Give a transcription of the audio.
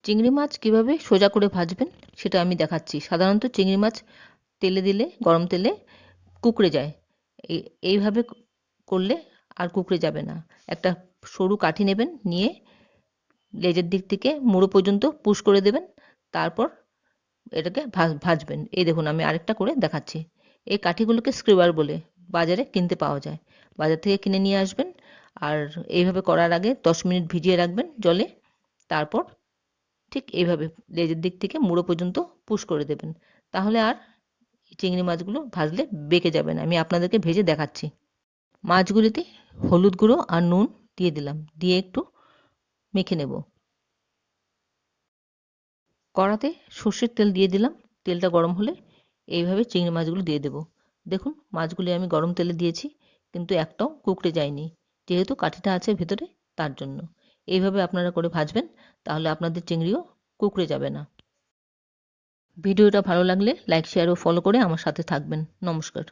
চিংড়ি মাছ কীভাবে সোজা করে ভাজবেন সেটা আমি দেখাচ্ছি। সাধারণত চিংড়ি মাছ তেলে দিলে, গরম তেলে কুঁকড়ে যায়। এইভাবে করলে আর কুঁকড়ে যাবে না। একটা সরু কাঠি নেবেন, নিয়ে লেজের দিক থেকে মুড়ো পর্যন্ত পুশ করে দেবেন, তারপর এটাকে ভাজবেন। এই দেখুন, আমি আরেকটা করে দেখাচ্ছি। এই কাঠিগুলোকে স্ক্রিউবার বলে, বাজারে কিনতে পাওয়া যায়। বাজার থেকে কিনে নিয়ে আসবেন, আর এইভাবে করার আগে 10 মিনিট ভিজিয়ে রাখবেন জলে। তারপর ঠিক এইভাবে লেজের দিক থেকে মুড়ো পর্যন্ত পুশ করে দেবেন। তাহলে আর চিংড়ি মাছগুলো ভাজলে বেঁকে যাবে না। আমি আপনাদেরকে ভেজে দেখাচ্ছি। মাছগুলিতে হলুদ গুঁড়ো আর নুন দিয়ে দিলাম, দিয়ে একটু মেখে নেব। কড়াতে সর্ষের তেল দিয়ে দিলাম। তেলটা গরম হলে এইভাবে চিংড়ি মাছগুলো দিয়ে দেব। দেখুন, মাছগুলি আমি গরম তেলে দিয়েছি, কিন্তু একটাও কুঁকড়ে যায়নি, যেহেতু কাঠিটা আছে ভেতরে, তার জন্য। এইভাবে আপনারা করে ভাজবেন, তাহলে আপনাদের চিংড়িও কুঁকড়ে যাবে না। ভিডিওটা ভালো লাগলে লাইক, শেয়ার ও ফলো করে আমার সাথে থাকবেন। নমস্কার।